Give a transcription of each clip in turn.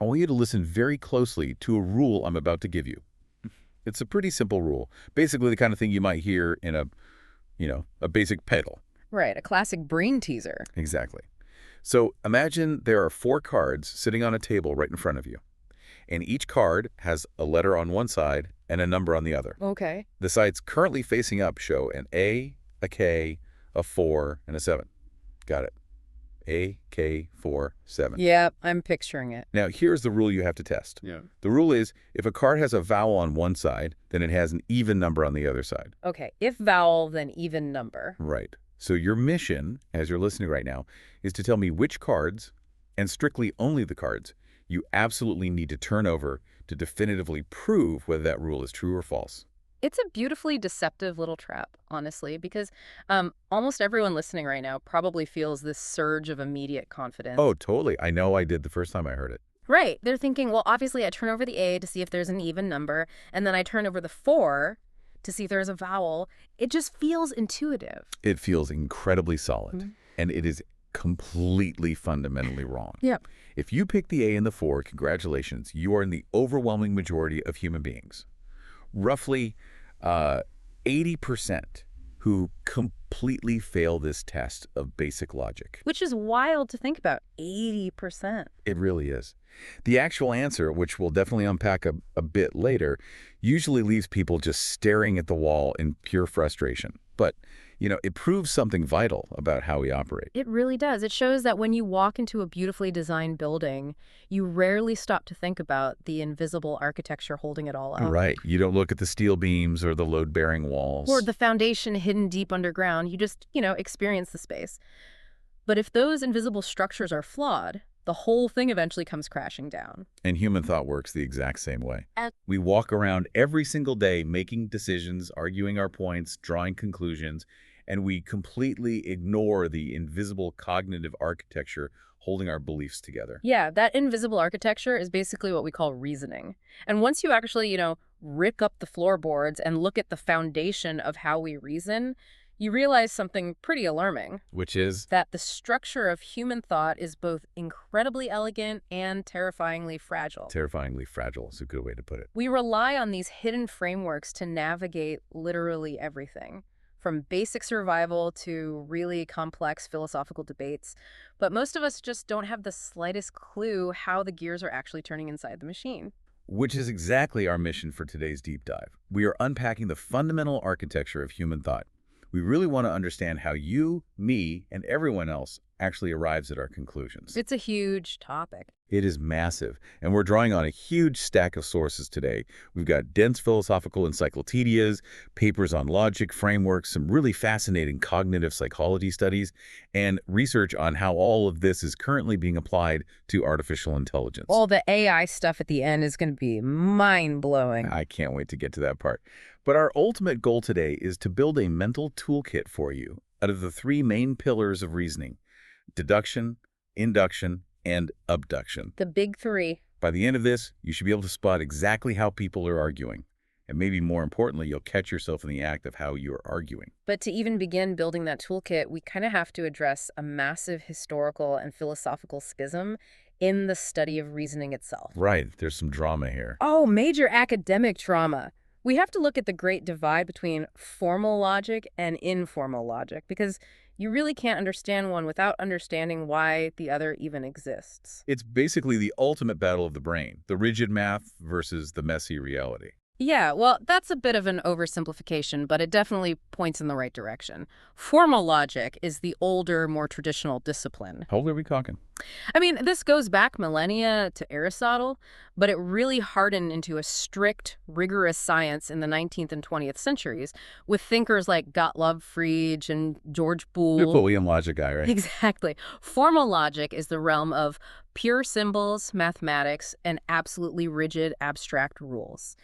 I want you to listen very closely to a rule I'm about to give you. It's a pretty simple rule. Basically the kind of thing you might hear in a basic pedal. Right, a classic brain teaser. Exactly. So imagine there are 4 cards sitting on a table right in front of you, and each card has a letter on one side and a number on the other. Okay. The sides currently facing up show an A, a K, a 4, and a 7. Got it. A, K, 4, 7. Yeah, I'm picturing it. Now, here's the rule you have to test. Yeah. The rule is if a card has a vowel on one side, then it has an even number on the other side. Okay, if vowel, then even number. Right. So your mission, as you're listening right now, is to tell me which cards, and strictly only the cards, you absolutely need to turn over to definitively prove whether that rule is true or false. It's a beautifully deceptive little trap, honestly, because almost everyone listening right now probably feels this surge of immediate confidence. Oh, totally. I know I did the first time I heard it. Right. They're thinking, well, obviously I turn over the A to see if there's an even number, and then I turn over the 4 to see if there's a vowel. It just feels intuitive. It feels incredibly solid, and it is completely fundamentally wrong. Yep. If you pick the A and the 4, congratulations, you are in the overwhelming majority of human beings. Roughly 80% who completely fail this test of basic logic. Which is wild to think about. 80%. It really is. The actual answer, which we'll definitely unpack a bit later, usually leaves people just staring at the wall in pure frustration. But, it proves something vital about how we operate. It really does. It shows that when you walk into a beautifully designed building, you rarely stop to think about the invisible architecture holding it all up. Right. You don't look at the steel beams or the load-bearing walls. Or the foundation hidden deep underground. You just, experience the space. But if those invisible structures are flawed, the whole thing eventually comes crashing down. And human thought works the exact same way. And We walk around every single day making decisions, arguing our points, drawing conclusions, and we completely ignore the invisible cognitive architecture holding our beliefs together. yeah, that invisible architecture is basically what we call reasoning. And once you actually, rip up the floorboards and look at the foundation of how we reason, you realize something pretty alarming. Which is? That the structure of human thought is both incredibly elegant and terrifyingly fragile. Terrifyingly fragile is a good way to put it. We rely on these hidden frameworks to navigate literally everything, from basic survival to really complex philosophical debates. But most of us just don't have the slightest clue how the gears are actually turning inside the machine. Which is exactly our mission for today's deep dive. We are unpacking the fundamental architecture of human thought. We really want to understand how you, me, and everyone else actually arrives at our conclusions. It's a huge topic. It is massive, and we're drawing on a huge stack of sources today. We've got dense philosophical encyclopedias, papers on logic, frameworks, some really fascinating cognitive psychology studies, and research on how all of this is currently being applied to artificial intelligence. All the AI stuff at the end is going to be mind-blowing. I can't wait to get to that part. But our ultimate goal today is to build a mental toolkit for you out of the 3 main pillars of reasoning: deduction, induction, and abduction. The big 3. By the end of this, you should be able to spot exactly how people are arguing. And maybe more importantly, you'll catch yourself in the act of how you're arguing. But to even begin building that toolkit, we kind of have to address a massive historical and philosophical schism in the study of reasoning itself. Right, there's some drama here. Oh, major academic trauma. We have to look at the great divide between formal logic and informal logic, because you really can't understand one without understanding why the other even exists. It's basically the ultimate battle of the brain, the rigid math versus the messy reality. Yeah, well, that's a bit of an oversimplification, but it definitely points in the right direction. Formal logic is the older, more traditional discipline. How old are we talking? I mean, this goes back millennia to Aristotle, but it really hardened into a strict, rigorous science in the 19th and 20th centuries with thinkers like Gottlob Frege and George Boole. Napoleon logic guy, right? Exactly. Formal logic is the realm of pure symbols, mathematics, and absolutely rigid, abstract rules.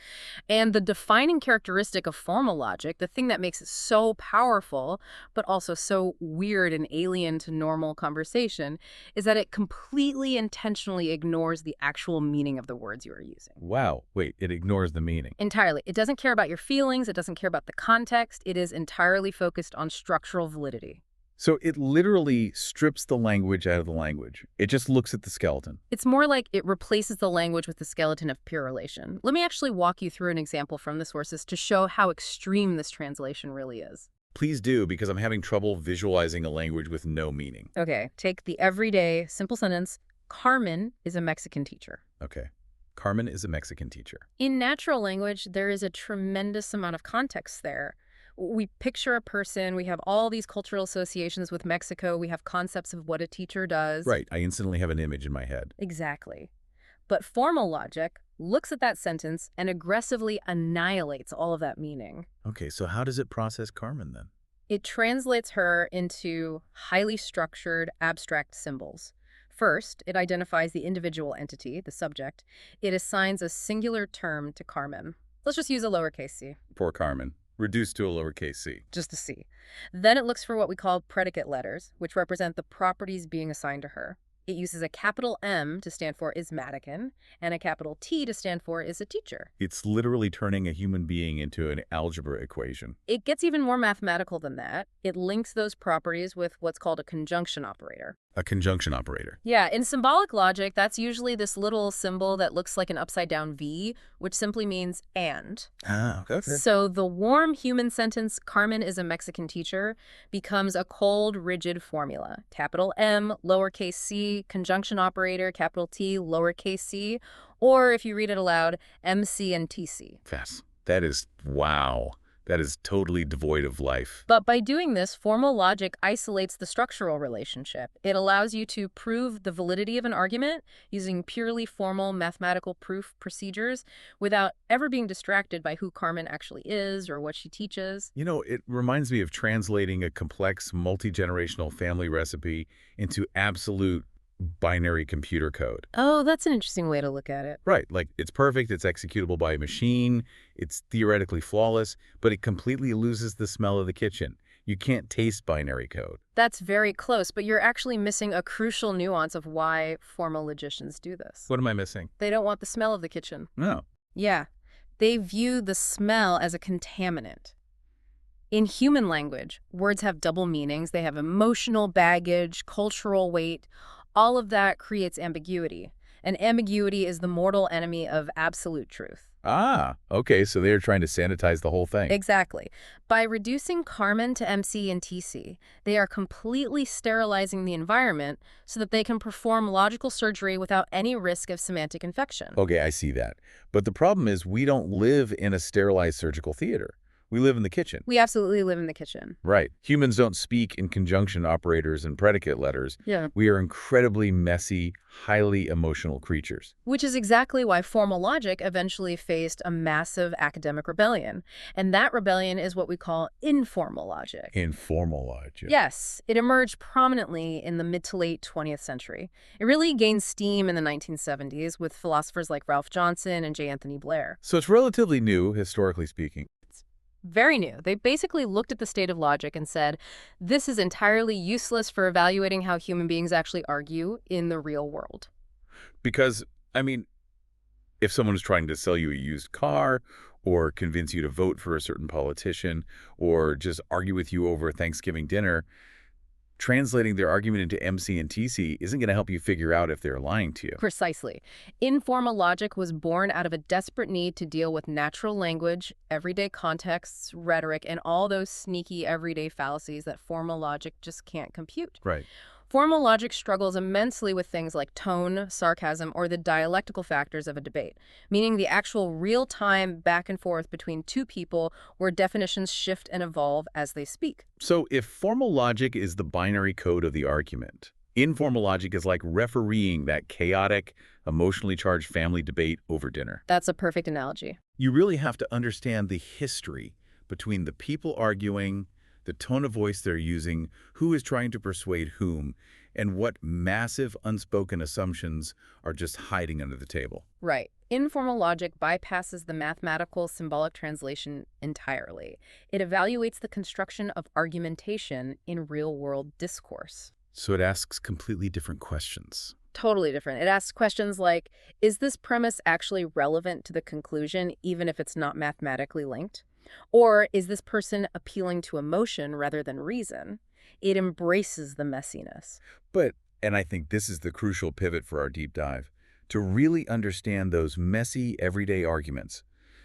And the defining characteristic of formal logic, the thing that makes it so powerful, but also so weird and alien to normal conversation, is that it completely intentionally ignores the actual meaning of the words you are using. Wow. Wait, it ignores the meaning. Entirely. It doesn't care about your feelings. It doesn't care about the context. It is entirely focused on structural validity. So it literally strips the language out of the language. It just looks at the skeleton. It's more like it replaces the language with the skeleton of pure relation. Let me actually walk you through an example from the sources to show how extreme this translation really is. Please do, because I'm having trouble visualizing a language with no meaning. Okay, take the everyday simple sentence, Carmen is a Mexican teacher. Okay. Carmen is a Mexican teacher. In natural language, there is a tremendous amount of context there. We picture a person, we have all these cultural associations with Mexico, we have concepts of what a teacher does. Right. I instantly have an image in my head. Exactly. But formal logic looks at that sentence and aggressively annihilates all of that meaning. Okay, so how does it process Carmen then? It translates her into highly structured, abstract symbols. First, it identifies the individual entity, the subject. It assigns a singular term to Carmen. Let's just use a lowercase c. Poor Carmen. Reduced to a lowercase c. Just the c. Then it looks for what we call predicate letters, which represent the properties being assigned to her. It uses a capital M to stand for Ismatican and a capital T to stand for is a teacher. It's literally turning a human being into an algebra equation. It gets even more mathematical than that. It links those properties with what's called a conjunction operator. A conjunction operator. Yeah, in symbolic logic, that's usually this little symbol that looks like an upside-down V, which simply means and. Ah, okay. So the warm human sentence, Carmen is a Mexican teacher, becomes a cold, rigid formula. Capital M, lowercase c, conjunction operator, capital T, lowercase c, or if you read it aloud, MC and TC. Fast. That is, wow. That is totally devoid of life. But by doing this, formal logic isolates the structural relationship. It allows you to prove the validity of an argument using purely formal mathematical proof procedures without ever being distracted by who Carmen actually is or what she teaches. You know, it reminds me of translating a complex multi-generational family recipe into absolute binary computer code. Oh, that's an interesting way to look at it. Right, like it's perfect, it's executable by a machine, it's theoretically flawless, but it completely loses the smell of the kitchen. You can't taste binary code. That's very close, but you're actually missing a crucial nuance of why formal logicians do this. What am I missing? They don't want the smell of the kitchen. No. Yeah, they view the smell as a contaminant. In human language, words have double meanings. They have emotional baggage, cultural weight. All of that creates ambiguity. And ambiguity is the mortal enemy of absolute truth. Ah, okay, so they're trying to sanitize the whole thing. Exactly. By reducing Carmen to MC and TC, they are completely sterilizing the environment so that they can perform logical surgery without any risk of semantic infection. Okay, I see that. But the problem is we don't live in a sterilized surgical theater. We live in the kitchen. We absolutely live in the kitchen. Right. Humans don't speak in conjunction operators and predicate letters. Yeah. We are incredibly messy, highly emotional creatures. Which is exactly why formal logic eventually faced a massive academic rebellion. And that rebellion is what we call informal logic. Informal logic. Yes, it emerged prominently in the mid to late 20th century. It really gained steam in the 1970s with philosophers like Ralph Johnson and J. Anthony Blair. So it's relatively new, historically speaking. Very new. They basically looked at the state of logic and said, this is entirely useless for evaluating how human beings actually argue in the real world. Because, I mean, if someone is trying to sell you a used car or convince you to vote for a certain politician or just argue with you over Thanksgiving dinner, translating their argument into MC and TC isn't going to help you figure out if they're lying to you. Precisely. Informal logic was born out of a desperate need to deal with natural language, everyday contexts, rhetoric, and all those sneaky everyday fallacies that formal logic just can't compute. Right. Formal logic struggles immensely with things like tone, sarcasm, or the dialectical factors of a debate, meaning the actual real-time back and forth between two people where definitions shift and evolve as they speak. So if formal logic is the binary code of the argument, informal logic is like refereeing that chaotic, emotionally charged family debate over dinner. That's a perfect analogy. You really have to understand the history between the people arguing, the tone of voice they're using, who is trying to persuade whom, and what massive unspoken assumptions are just hiding under the table. Right. Informal logic bypasses the mathematical symbolic translation entirely. It evaluates the construction of argumentation in real-world discourse. So it asks completely different questions. Totally different. It asks questions like, is this premise actually relevant to the conclusion, even if it's not mathematically linked? Or is this person appealing to emotion rather than reason? It embraces the messiness. But, and I think this is the crucial pivot for our deep dive, to really understand those messy, everyday arguments.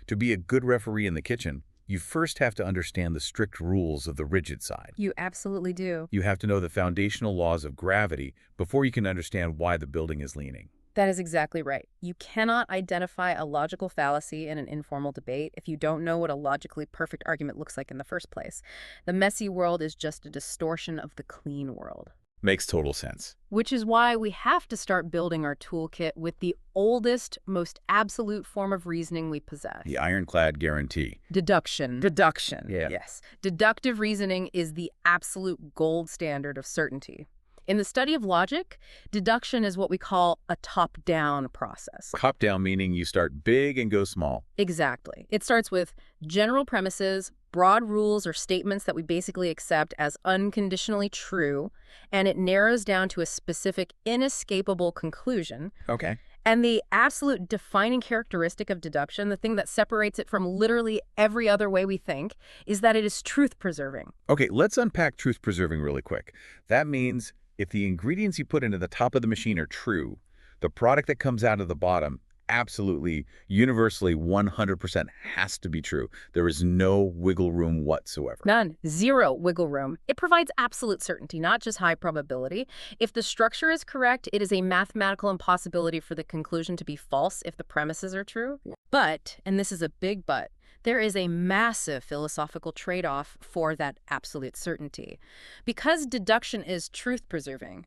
To be a good referee in the kitchen, you first have to understand the strict rules of the rigid side. You absolutely do. You have to know the foundational laws of gravity before you can understand why the building is leaning. That is exactly right. You cannot identify a logical fallacy in an informal debate if you don't know what a logically perfect argument looks like in the first place. The messy world is just a distortion of the clean world. Makes total sense. Which is why we have to start building our toolkit with the oldest, most absolute form of reasoning we possess. The ironclad guarantee. Deduction. Deduction. Yeah. Yes. Deductive reasoning is the absolute gold standard of certainty. In the study of logic, deduction is what we call a top-down process. Top-down meaning you start big and go small. Exactly. It starts with general premises, broad rules or statements that we basically accept as unconditionally true, and it narrows down to a specific, inescapable conclusion. Okay. And the absolute defining characteristic of deduction, the thing that separates it from literally every other way we think, is that it is truth-preserving. Okay, let's unpack truth-preserving really quick. That means if the ingredients you put into the top of the machine are true, the product that comes out of the bottom absolutely, universally, 100% has to be true. There is no wiggle room whatsoever. None. Zero wiggle room. It provides absolute certainty, not just high probability. If the structure is correct, it is a mathematical impossibility for the conclusion to be false if the premises are true. But, and this is a big but, there is a massive philosophical trade-off for that absolute certainty. Because deduction is truth-preserving,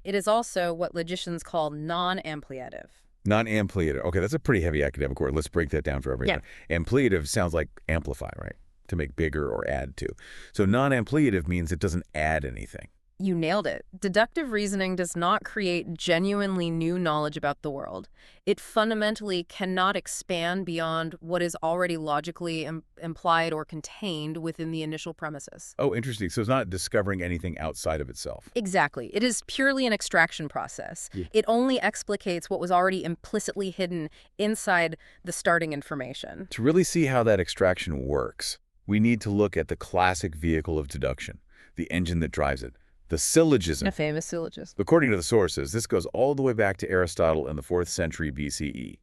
it is also what logicians call non-ampliative. Non-ampliative. Okay, that's a pretty heavy academic word. Let's break that down for everyone. Yeah. Ampliative sounds like amplify, right? To make bigger or add to. So non-ampliative means it doesn't add anything. You nailed it. Deductive reasoning does not create genuinely new knowledge about the world. It fundamentally cannot expand beyond what is already logically implied or contained within the initial premises. Oh, interesting. So it's not discovering anything outside of itself. Exactly. It is purely an extraction process. Yeah. It only explicates what was already implicitly hidden inside the starting information. To really see how that extraction works, we need to look at the classic vehicle of deduction, the engine that drives it. The syllogism. A famous syllogism. According to the sources, this goes all the way back to Aristotle in the 4th century BCE.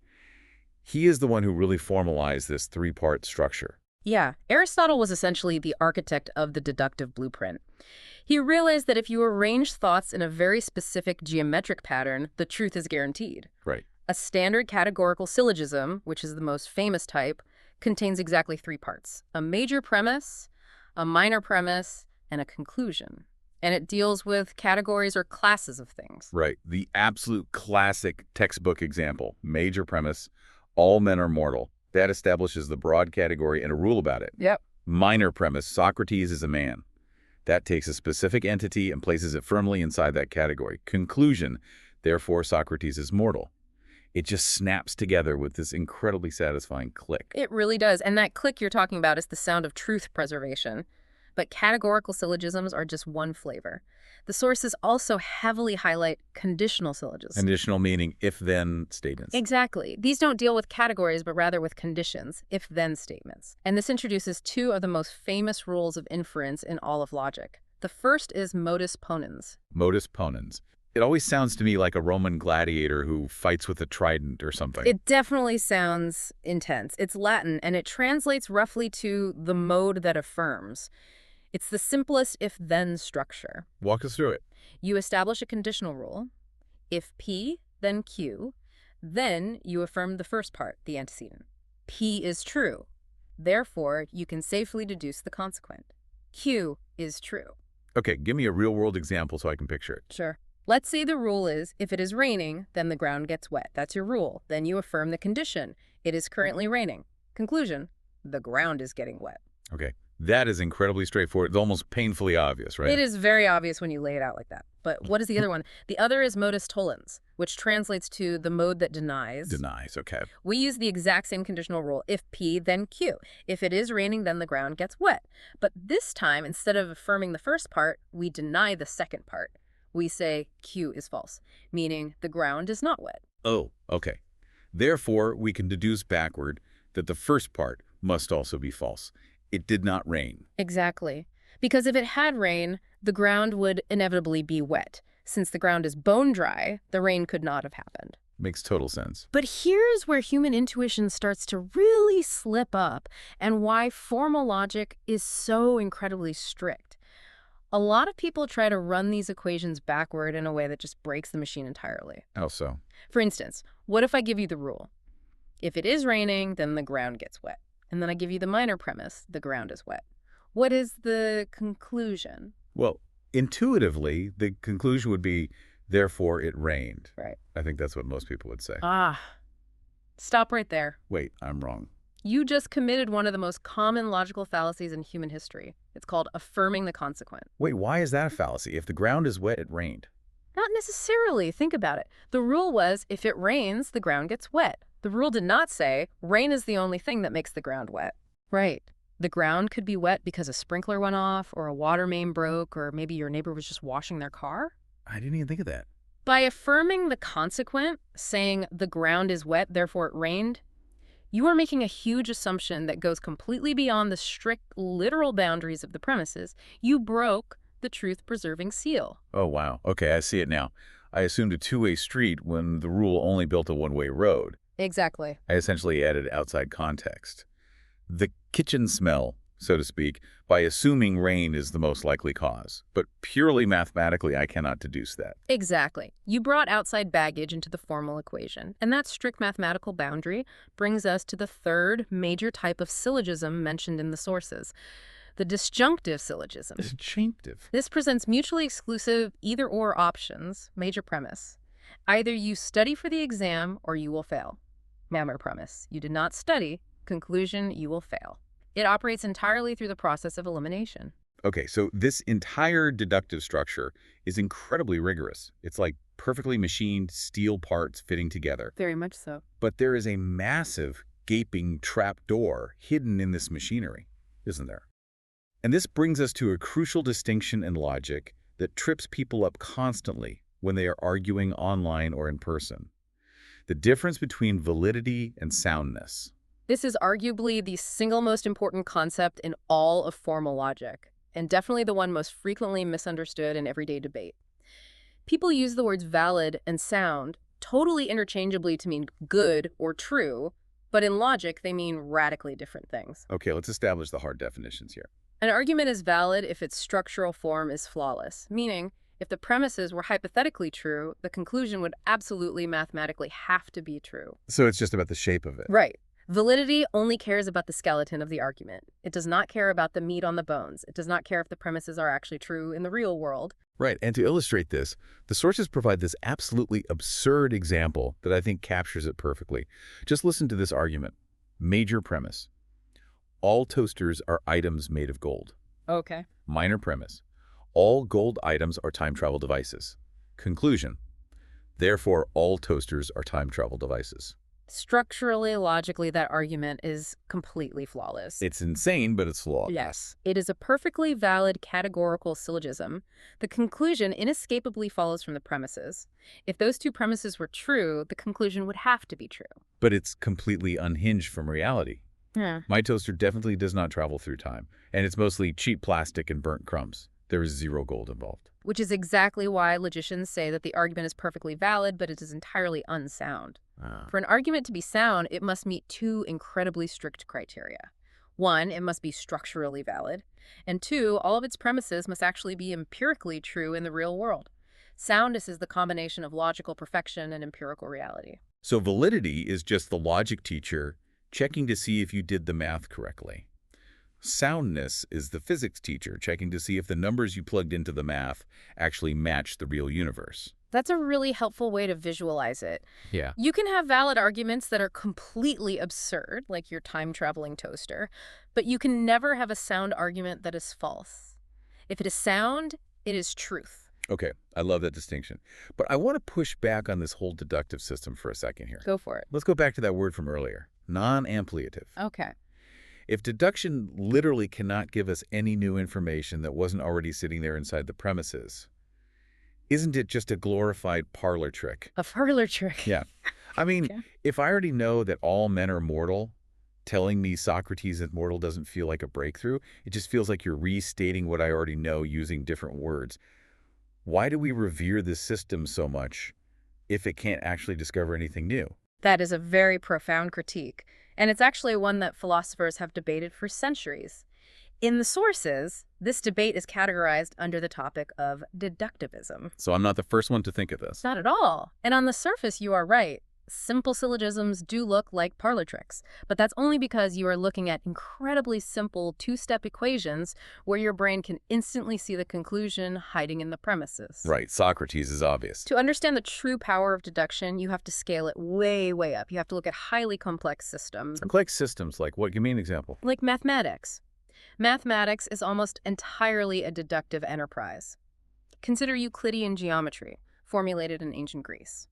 He is the one who really formalized this three-part structure. Yeah, Aristotle was essentially the architect of the deductive blueprint. He realized that if you arrange thoughts in a very specific geometric pattern, the truth is guaranteed. Right. A standard categorical syllogism, which is the most famous type, contains exactly three parts: a major premise, a minor premise, and a conclusion. And it deals with categories or classes of things. Right. The absolute classic textbook example, major premise, all men are mortal. That establishes the broad category and a rule about it. Yep. Minor premise, Socrates is a man. That takes a specific entity and places it firmly inside that category. Conclusion, therefore Socrates is mortal. It just snaps together with this incredibly satisfying click. It really does. And that click you're talking about is the sound of truth preservation. But categorical syllogisms are just one flavor. The sources also heavily highlight conditional syllogisms. Conditional meaning if-then statements. Exactly. These don't deal with categories, but rather with conditions, if-then statements. And this introduces two of the most famous rules of inference in all of logic. The first is modus ponens. Modus ponens. It always sounds to me like a Roman gladiator who fights with a trident or something. It definitely sounds intense. It's Latin, and it translates roughly to the mode that affirms. It's the simplest if-then structure. Walk us through it. You establish a conditional rule. If P, then Q. Then you affirm the first part, the antecedent. P is true. Therefore, you can safely deduce the consequent. Q is true. Okay, give me a real-world example so I can picture it. Sure. Let's say the rule is, if it is raining, then the ground gets wet. That's your rule. Then you affirm the condition. It is currently raining. Conclusion, the ground is getting wet. Okay. That is incredibly straightforward. It's almost painfully obvious, right? It is very obvious when you lay it out like that. But what is the other one? The other is modus tollens, which translates to the mode that denies. Denies, okay. We use the exact same conditional rule. If P, then Q. If it is raining, then the ground gets wet. But this time, instead of affirming the first part, we deny the second part. We say Q is false, meaning the ground is not wet. Oh, okay. Therefore, we can deduce backward that the first part must also be false. It did not rain. Exactly. Because if it had rain, the ground would inevitably be wet. Since the ground is bone dry, the rain could not have happened. Makes total sense. But here's where human intuition starts to really slip up and why formal logic is so incredibly strict. A lot of people try to run these equations backward in a way that just breaks the machine entirely. How so? For instance, what if I give you the rule? If it is raining, then the ground gets wet. And then I give you the minor premise, the ground is wet. What is the conclusion? Well, intuitively, the conclusion would be, therefore it rained. Right. I think that's what most people would say. Stop right there. Wait, I'm wrong. You just committed one of the most common logical fallacies in human history. It's called affirming the consequent. Wait, why is that a fallacy? If the ground is wet, it rained. Not necessarily. Think about it. The rule was, if it rains, the ground gets wet. The rule did not say, rain is the only thing that makes the ground wet. Right. The ground could be wet because a sprinkler went off, or a water main broke, or maybe your neighbor was just washing their car. I didn't even think of that. By affirming the consequent, saying the ground is wet, therefore it rained, you are making a huge assumption that goes completely beyond the strict literal boundaries of the premises. You broke the truth-preserving seal. Oh, wow. Okay, I see it now. I assumed a two-way street when the rule only built a one-way road. Exactly. I essentially added outside context. The kitchen smell, so to speak, by assuming rain is the most likely cause. But purely mathematically, I cannot deduce that. Exactly. You brought outside baggage into the formal equation, and that strict mathematical boundary brings us to the third major type of syllogism mentioned in the sources, the disjunctive syllogism. Disjunctive. This presents mutually exclusive either-or options, major premise. Either you study for the exam or you will fail. Minor premise. You did not study. Conclusion, you will fail. It operates entirely through the process of elimination. Okay, so this entire deductive structure is incredibly rigorous. It's like perfectly machined steel parts fitting together. Very much so. But there is a massive, gaping trap door hidden in this machinery, isn't there? And this brings us to a crucial distinction in logic that trips people up constantly when they are arguing online or in person. The difference between validity and soundness. This is arguably the single most important concept in all of formal logic, and definitely the one most frequently misunderstood in everyday debate. People use the words valid and sound totally interchangeably to mean good or true, but in logic they mean radically different things. Okay, let's establish the hard definitions here. An argument is valid if its structural form is flawless, meaning if the premises were hypothetically true, the conclusion would absolutely mathematically have to be true. So it's just about the shape of it. Right. Validity only cares about the skeleton of the argument. It does not care about the meat on the bones. It does not care if the premises are actually true in the real world. Right, and to illustrate this, the sources provide this absolutely absurd example that I think captures it perfectly. Just listen to this argument. Major premise. All toasters are items made of gold. Okay. Minor premise. All gold items are time travel devices. Conclusion. Therefore, all toasters are time travel devices. Structurally, logically, that argument is completely flawless. It's insane, but it's flawed. Yes. It is a perfectly valid categorical syllogism. The conclusion inescapably follows from the premises. If those two premises were true, the conclusion would have to be true. But it's completely unhinged from reality. Yeah. My toaster definitely does not travel through time, and it's mostly cheap plastic and burnt crumbs. There is zero gold involved. Which is exactly why logicians say that the argument is perfectly valid, but it is entirely unsound. For an argument to be sound, it must meet two incredibly strict criteria. One, it must be structurally valid. And two, all of its premises must actually be empirically true in the real world. Soundness is the combination of logical perfection and empirical reality. So validity is just the logic teacher checking to see if you did the math correctly. Soundness is the physics teacher checking to see if the numbers you plugged into the math actually match the real universe. That's a really helpful way to visualize it. Yeah. You can have valid arguments that are completely absurd, like your time-traveling toaster, but you can never have a sound argument that is false. If it is sound, it is truth. Okay, I love that distinction. But I want to push back on this whole deductive system for a second here. Go for it. Let's go back to that word from earlier, non-ampliative. Okay. If deduction literally cannot give us any new information that wasn't already sitting there inside the premises, isn't it just a glorified parlor trick? A parlor trick. Yeah. I mean, Okay. if I already know that all men are mortal, Telling me Socrates is mortal doesn't feel like a breakthrough. It just feels like you're restating what I already know using different words. Why do we revere this system so much if it can't actually discover anything new? That is a very profound critique, and it's actually one that philosophers have debated for centuries. In the sources, this debate is categorized under the topic of deductivism. So I'm not the first one to think of this. Not at all. And on the surface, you are right. Simple syllogisms do look like parlor tricks, but that's only because you are looking at incredibly simple two-step equations where your brain can instantly see the conclusion hiding in the premises. Right, Socrates is obvious. To understand the true power of deduction, you have to scale it way, way up. You have to look at highly complex systems. Complex systems like what? Give me an example. Like mathematics. Mathematics is almost entirely a deductive enterprise. Consider Euclidean geometry, formulated in ancient Greece.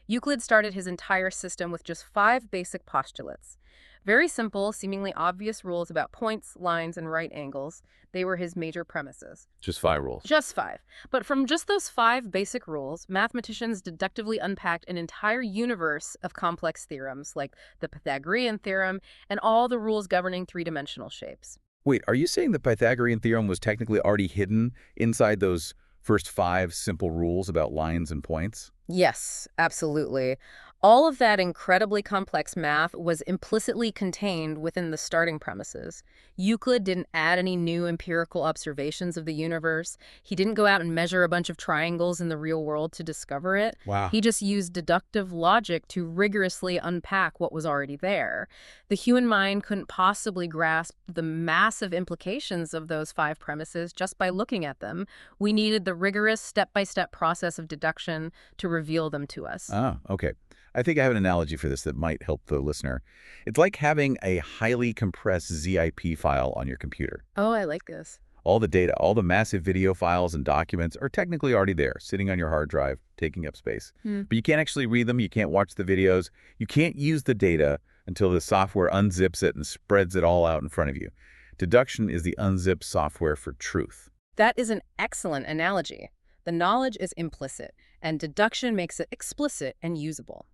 Euclid started his entire system with just 5 basic postulates. Very simple, seemingly obvious rules about points, lines, and right angles. They were his major premises. Just 5 rules. Just 5. But from just those 5 basic rules, mathematicians deductively unpacked an entire universe of complex theorems, like the Pythagorean theorem and all the rules governing three-dimensional shapes. Wait, are you saying the Pythagorean theorem was technically already hidden inside those first 5 simple rules about lines and points? Yes, absolutely. All of that incredibly complex math was implicitly contained within the starting premises. Euclid didn't add any new empirical observations of the universe. He didn't go out and measure a bunch of triangles in the real world to discover it. Wow. He just used deductive logic to rigorously unpack what was already there. The human mind couldn't possibly grasp the massive implications of those 5 premises just by looking at them. We needed the rigorous step-by-step process of deduction to reveal them to us. Ah, okay. I think I have an analogy for this that might help the listener. It's like having a highly compressed ZIP file on your computer. Oh, I like this. All the data, all the massive video files and documents are technically already there, sitting on your hard drive, taking up space. But you can't actually read them, you can't watch the videos, you can't use the data until the software unzips it and spreads it all out in front of you. Deduction is the unzipped software for truth. That is an excellent analogy. The knowledge is implicit, and deduction makes it explicit and usable.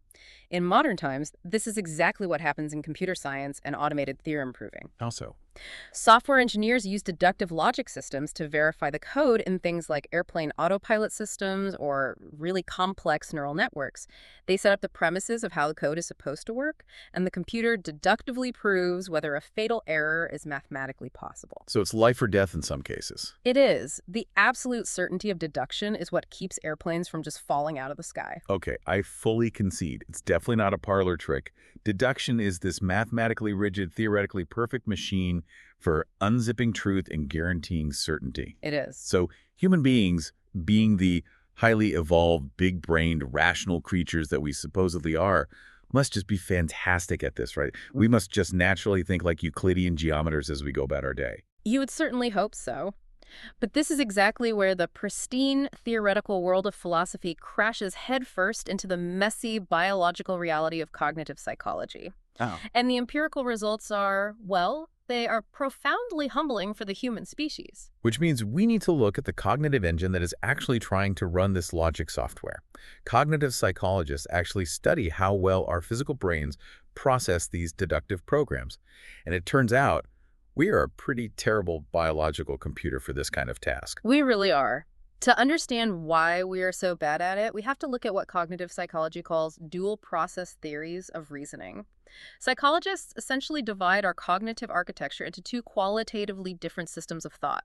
In modern times, this is exactly what happens in computer science and automated theorem proving. How so? Software engineers use deductive logic systems to verify the code in things like airplane autopilot systems or really complex neural networks. They set up the premises of how the code is supposed to work, and the computer deductively proves whether a fatal error is mathematically possible. So it's life or death in some cases. It is. The absolute certainty of deduction is what keeps airplanes from just falling out of the sky. Okay, I fully concede. It's definitely not a parlor trick. Deduction is this mathematically rigid, theoretically perfect machine for unzipping truth and guaranteeing certainty. It is. So human beings, being the highly evolved, big-brained, rational creatures that we supposedly are, must just be fantastic at this, right? We must just naturally think like Euclidean geometers as we go about our day. You would certainly hope so. But this is exactly where the pristine theoretical world of philosophy crashes headfirst into the messy biological reality of cognitive psychology. Oh. And the empirical results are, well, they are profoundly humbling for the human species. Which means we need to look at the cognitive engine that is actually trying to run this logic software. Cognitive psychologists actually study how well our physical brains process these deductive programs. And it turns out we are a pretty terrible biological computer for this kind of task. We really are. To understand why we are so bad at it, we have to look at what cognitive psychology calls dual process theories of reasoning. Psychologists essentially divide our cognitive architecture into 2 qualitatively different systems of thought.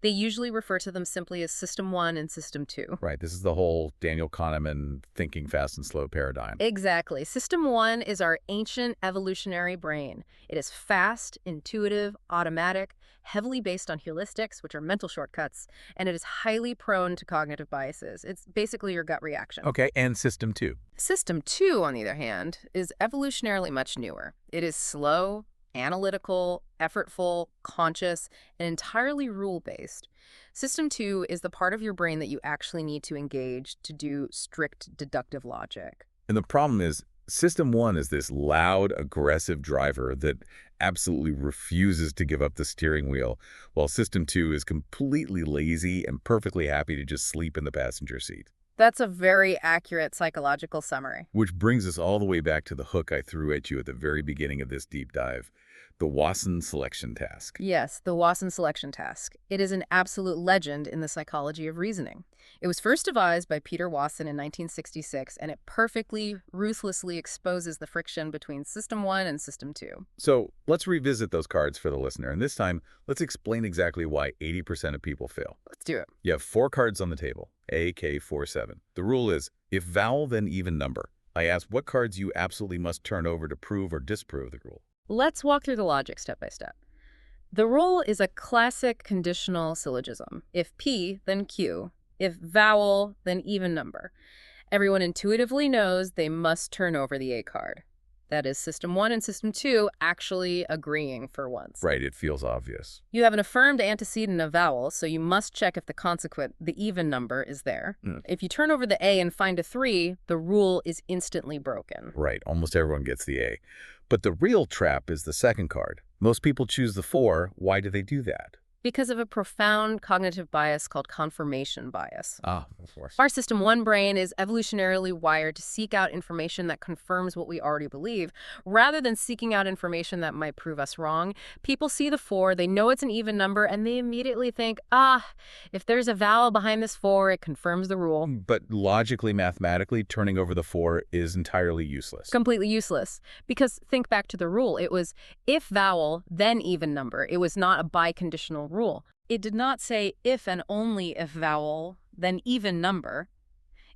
They usually refer to them simply as System 1 and System 2. Right, this is the whole Daniel Kahneman thinking fast and slow paradigm. Exactly. System 1 is our ancient evolutionary brain. It is fast, intuitive, automatic, heavily based on heuristics, which are mental shortcuts, and it is highly prone to cognitive biases. It's basically your gut reaction. Okay, and System 2. System 2, on the other hand, is evolutionarily much newer. It is slow, analytical, effortful, conscious, and entirely rule-based. System 2 is the part of your brain that you actually need to engage to do strict deductive logic. And the problem is, System 1 is this loud, aggressive driver that absolutely refuses to give up the steering wheel, while System 2 is completely lazy and perfectly happy to just sleep in the passenger seat. That's a very accurate psychological summary. Which brings us all the way back to the hook I threw at you at the very beginning of this deep dive, the Watson selection task. Yes, the Watson selection task. It is an absolute legend in the psychology of reasoning. It was first devised by Peter Watson in 1966, and it perfectly, ruthlessly exposes the friction between System 1 and System 2. So let's revisit those cards for the listener, and this time, let's explain exactly why 80% of people fail. Let's do it. You have 4 cards on the table, A, K, 4, 7. The rule is, if vowel, then even number. I ask what cards you absolutely must turn over to prove or disprove the rule. Let's walk through the logic step by step. The rule is a classic conditional syllogism. If P, then Q. If vowel, then even number. Everyone intuitively knows they must turn over the A card. That is System 1 and System 2 actually agreeing for once. Right, it feels obvious. You have an affirmed antecedent of vowel, so you must check if the consequent, the even number, is there. If you turn over the A and find a 3, the rule is instantly broken. Right, almost everyone gets the A. But the real trap is the second card. Most people choose the 4. Why do they do that? Because of a profound cognitive bias called confirmation bias. Ah, of course. Our System 1 brain is evolutionarily wired to seek out information that confirms what we already believe, rather than seeking out information that might prove us wrong. People see the 4, they know it's an even number, and they immediately think, if there's a vowel behind this 4, it confirms the rule. But logically, mathematically, turning over the 4 is entirely useless. Completely useless. Because think back to the rule. It was if vowel, then even number. It was not a biconditional rule. It did not say if and only if vowel, then even number.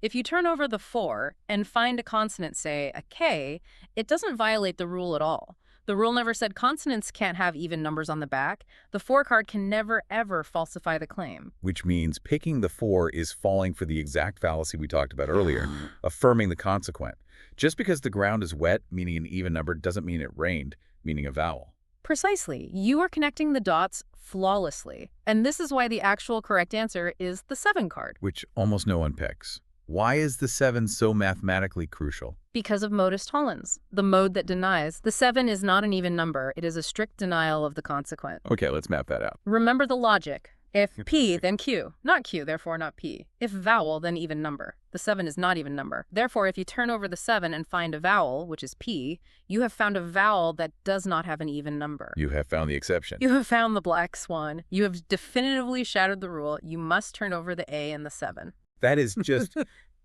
If you turn over the 4 and find a consonant, say a K, it doesn't violate the rule at all. The rule never said consonants can't have even numbers on the back. The 4 card can never, ever falsify the claim. Which means picking the 4 is falling for the exact fallacy we talked about earlier, affirming the consequent. Just because the ground is wet, meaning an even number, doesn't mean it rained, meaning a vowel. Precisely. You are connecting the dots flawlessly. And this is why the actual correct answer is the 7 card. Which almost no one picks. Why is the 7 so mathematically crucial? Because of modus tollens, the mode that denies. The 7 is not an even number. It is a strict denial of the consequent. Okay, let's map that out. Remember the logic. If P, then Q. Not Q, therefore not P. If vowel, then even number. The 7 is not even number. Therefore, if you turn over the 7 and find a vowel, which is P, you have found a vowel that does not have an even number. You have found the exception. You have found the black swan. You have definitively shattered the rule. You must turn over the A and the 7. That is just,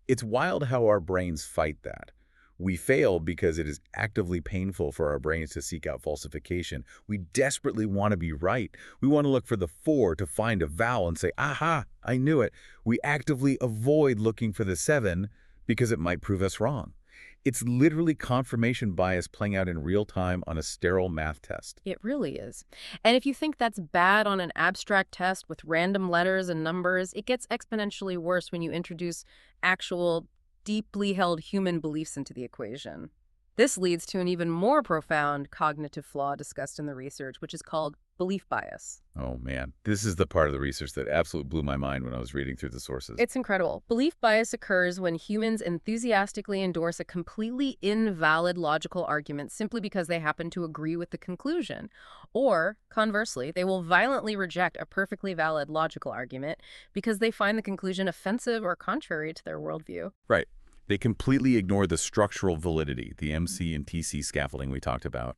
it's wild how our brains fight that. We fail because it is actively painful for our brains to seek out falsification. We desperately want to be right. We want to look for the 4 to find a vowel and say, aha, I knew it. We actively avoid looking for the 7 because it might prove us wrong. It's literally confirmation bias playing out in real time on a sterile math test. It really is. And if you think that's bad on an abstract test with random letters and numbers, it gets exponentially worse when you introduce actual deeply held human beliefs into the equation. This leads to an even more profound cognitive flaw discussed in the research, which is called belief bias. Oh man, this is the part of the research that absolutely blew my mind when I was reading through the sources. It's incredible. Belief bias occurs when humans enthusiastically endorse a completely invalid logical argument simply because they happen to agree with the conclusion. Or, conversely, they will violently reject a perfectly valid logical argument because they find the conclusion offensive or contrary to their worldview. Right. They completely ignore the structural validity, the MC and TC scaffolding we talked about,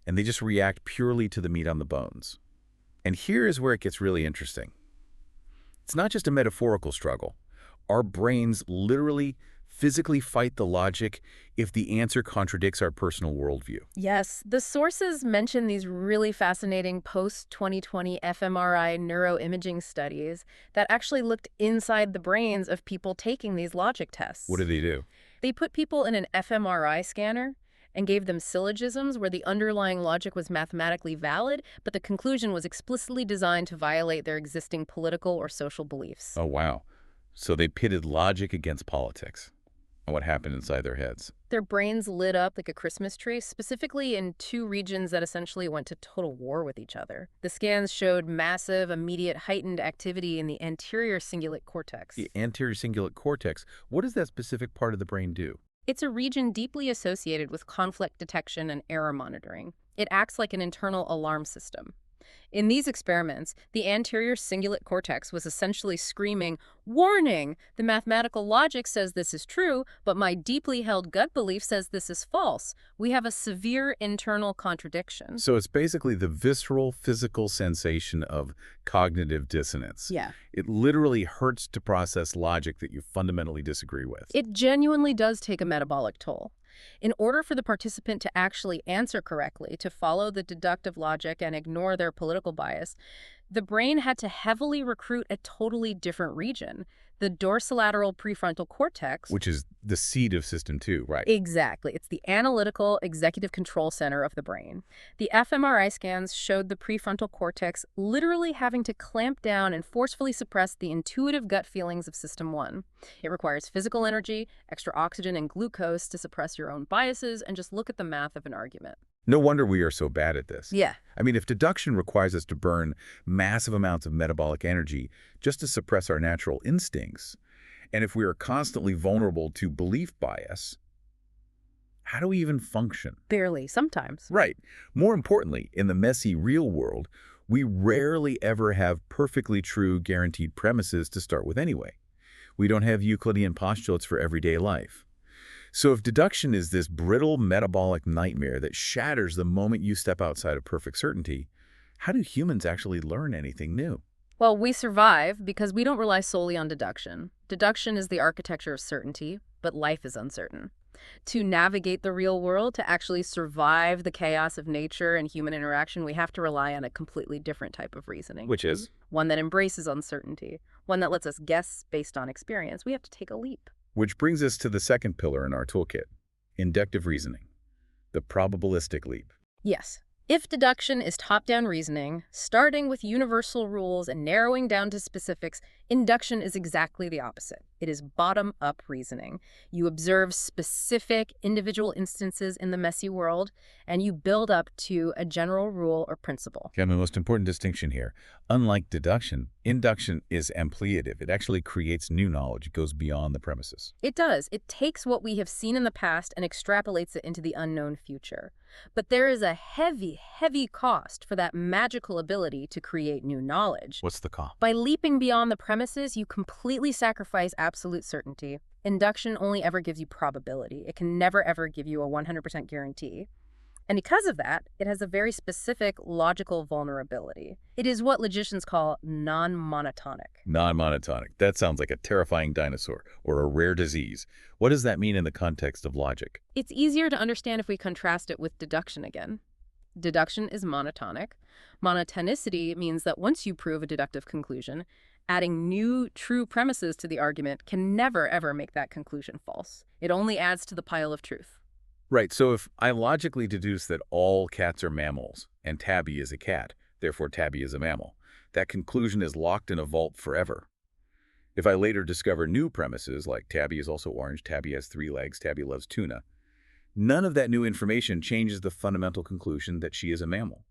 and they just react purely to the meat on the bones. And here is where it gets really interesting. It's not just a metaphorical struggle. Our brains literally, physically fight the logic if the answer contradicts our personal worldview. Yes, the sources mention these really fascinating post-2020 fMRI neuroimaging studies that actually looked inside the brains of people taking these logic tests. What do they do? They put people in an fMRI scanner and gave them syllogisms where the underlying logic was mathematically valid, but the conclusion was explicitly designed to violate their existing political or social beliefs. Oh, wow. So they pitted logic against politics. And what happened inside their heads? Their brains lit up like a Christmas tree, specifically in 2 regions that essentially went to total war with each other. The scans showed massive, immediate, heightened activity in the anterior cingulate cortex. The anterior cingulate cortex, what does that specific part of the brain do? It's a region deeply associated with conflict detection and error monitoring. It acts like an internal alarm system. In these experiments, the anterior cingulate cortex was essentially screaming, "Warning! The mathematical logic says this is true, but my deeply held gut belief says this is false. We have a severe internal contradiction." So it's basically the visceral, physical sensation of cognitive dissonance. Yeah. It literally hurts to process logic that you fundamentally disagree with. It genuinely does take a metabolic toll. In order for the participant to actually answer correctly, to follow the deductive logic and ignore their political bias, the brain had to heavily recruit a totally different region, the dorsolateral prefrontal cortex. Which is the seat of System 2, right? Exactly. It's the analytical executive control center of the brain. The fMRI scans showed the prefrontal cortex literally having to clamp down and forcefully suppress the intuitive gut feelings of System 1. It requires physical energy, extra oxygen and glucose to suppress your own biases and just look at the math of an argument. No wonder we are so bad at this. Yeah. I mean, if deduction requires us to burn massive amounts of metabolic energy just to suppress our natural instincts, and if we are constantly vulnerable to belief bias, how do we even function? Barely, sometimes. Right. More importantly, in the messy real world, we rarely ever have perfectly true guaranteed premises to start with anyway. We don't have Euclidean postulates for everyday life. So if deduction is this brittle metabolic nightmare that shatters the moment you step outside of perfect certainty, how do humans actually learn anything new? Well, we survive because we don't rely solely on deduction. Deduction is the architecture of certainty, but life is uncertain. To navigate the real world, to actually survive the chaos of nature and human interaction, we have to rely on a completely different type of reasoning. Which is? One that embraces uncertainty, one that lets us guess based on experience. We have to take a leap. Which brings us to the second pillar in our toolkit, inductive reasoning, the probabilistic leap. Yes. If deduction is top-down reasoning, starting with universal rules and narrowing down to specifics, induction is exactly the opposite. It is bottom-up reasoning. You observe specific individual instances in the messy world, and you build up to a general rule or principle. Okay, the most important distinction here. Unlike deduction, induction is ampliative. It actually creates new knowledge. It goes beyond the premises. It does. It takes what we have seen in the past and extrapolates it into the unknown future. But there is a heavy, heavy cost for that magical ability to create new knowledge. What's the cost? By leaping beyond the premises, you completely sacrifice absolute certainty. Induction only ever gives you probability. It can never, ever give you a 100% guarantee. And because of that, it has a very specific logical vulnerability. It is what logicians call non-monotonic. Non-monotonic. That sounds like a terrifying dinosaur or a rare disease. What does that mean in the context of logic? It's easier to understand if we contrast it with deduction again. Deduction is monotonic. Monotonicity means that once you prove a deductive conclusion, adding new true premises to the argument can never, ever make that conclusion false. It only adds to the pile of truth. Right, so if I logically deduce that all cats are mammals, and Tabby is a cat, therefore Tabby is a mammal, that conclusion is locked in a vault forever. If I later discover new premises, like Tabby is also orange, Tabby has 3 legs, Tabby loves tuna, none of that new information changes the fundamental conclusion that she is a mammal.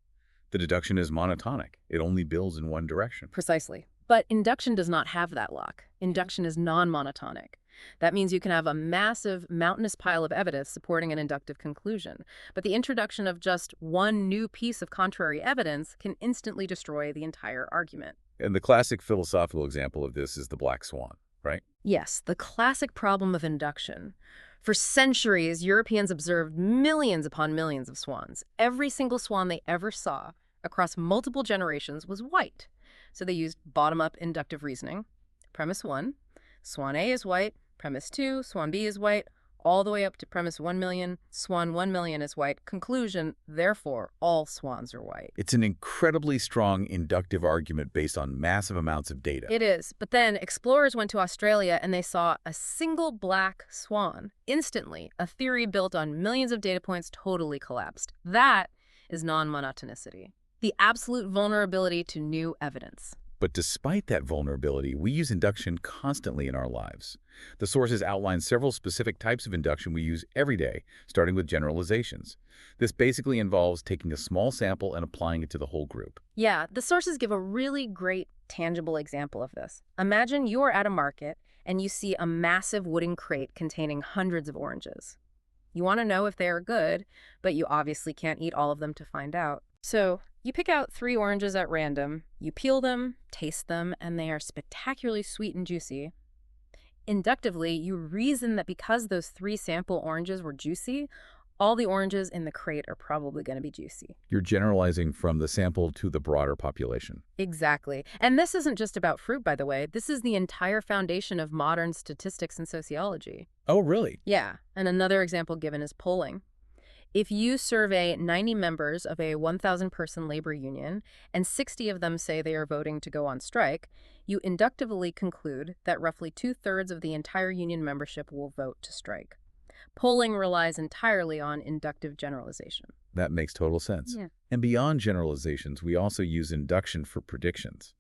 The deduction is monotonic. It only builds in one direction. Precisely. But induction does not have that lock. Induction is non-monotonic. That means you can have a massive, mountainous pile of evidence supporting an inductive conclusion, but the introduction of just one new piece of contrary evidence can instantly destroy the entire argument. And the classic philosophical example of this is the black swan, right? Yes, the classic problem of induction. For centuries, Europeans observed millions upon millions of swans. Every single swan they ever saw across multiple generations was white. So they used bottom-up inductive reasoning. Premise 1, swan A is white. Premise 2, swan B is white, all the way up to premise 1 million, swan 1 million is white. Conclusion, therefore, all swans are white. It's an incredibly strong inductive argument based on massive amounts of data. It is, but then explorers went to Australia and they saw a single black swan. Instantly, a theory built on millions of data points totally collapsed. That is non-monotonicity, the absolute vulnerability to new evidence. But despite that vulnerability, we use induction constantly in our lives. The sources outline several specific types of induction we use every day, starting with generalizations. This basically involves taking a small sample and applying it to the whole group. Yeah, the sources give a really great, tangible example of this. Imagine you are at a market and you see a massive wooden crate containing hundreds of oranges. You want to know if they are good, but you obviously can't eat all of them to find out. So you pick out 3 oranges at random, you peel them, taste them, and they are spectacularly sweet and juicy. Inductively, you reason that because those 3 sample oranges were juicy, all the oranges in the crate are probably going to be juicy. You're generalizing from the sample to the broader population. Exactly. And this isn't just about fruit, by the way. This is the entire foundation of modern statistics and sociology. Oh, really? Yeah. And another example given is polling. If you survey 90 members of a 1,000-person labor union and 60 of them say they are voting to go on strike, you inductively conclude that roughly 2/3 of the entire union membership will vote to strike. Polling relies entirely on inductive generalization. That makes total sense. Yeah. And beyond generalizations, we also use induction for predictions.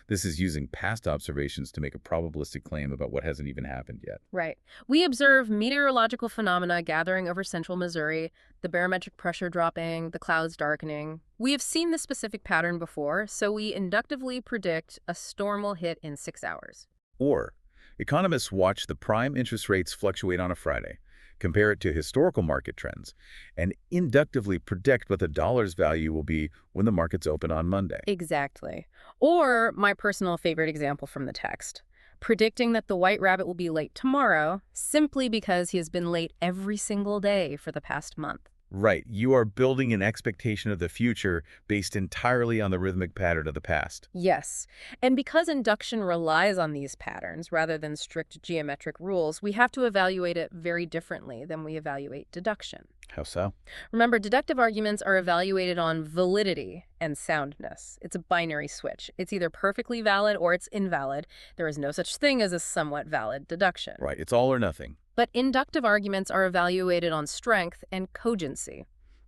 This is using past observations to make a probabilistic claim about what hasn't even happened yet. Right. We observe meteorological phenomena gathering over central Missouri, the barometric pressure dropping, the clouds darkening. We have seen this specific pattern before, so we inductively predict a storm will hit in 6 hours. Or, economists watch the prime interest rates fluctuate on a Friday, compare it to historical market trends, and inductively predict what the dollar's value will be when the markets open on Monday. Exactly. Or my personal favorite example from the text, predicting that the white rabbit will be late tomorrow simply because he has been late every single day for the past month. Right, you are building an expectation of the future based entirely on the rhythmic pattern of the past. Yes. And because induction relies on these patterns rather than strict geometric rules, we have to evaluate it very differently than we evaluate deduction. How so? Remember, deductive arguments are evaluated on validity and soundness. It's a binary switch. It's either perfectly valid or it's invalid. There is no such thing as a somewhat valid deduction. Right, it's all or nothing. But inductive arguments are evaluated on strength and cogency.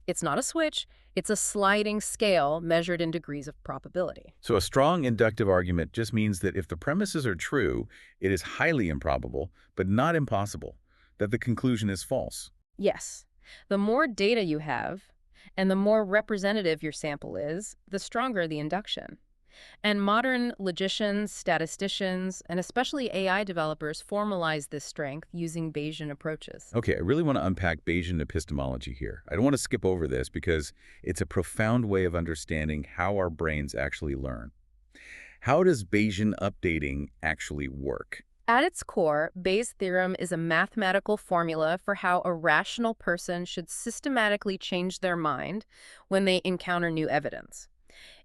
It's not a switch, it's a sliding scale measured in degrees of probability. So a strong inductive argument just means that if the premises are true, it is highly improbable, but not impossible, that the conclusion is false. Yes, the more data you have, and the more representative your sample is, the stronger the induction. And modern logicians, statisticians, and especially AI developers formalize this strength using Bayesian approaches. Okay, I really want to unpack Bayesian epistemology here. I don't want to skip over this because it's a profound way of understanding how our brains actually learn. How does Bayesian updating actually work? At its core, Bayes' theorem is a mathematical formula for how a rational person should systematically change their mind when they encounter new evidence.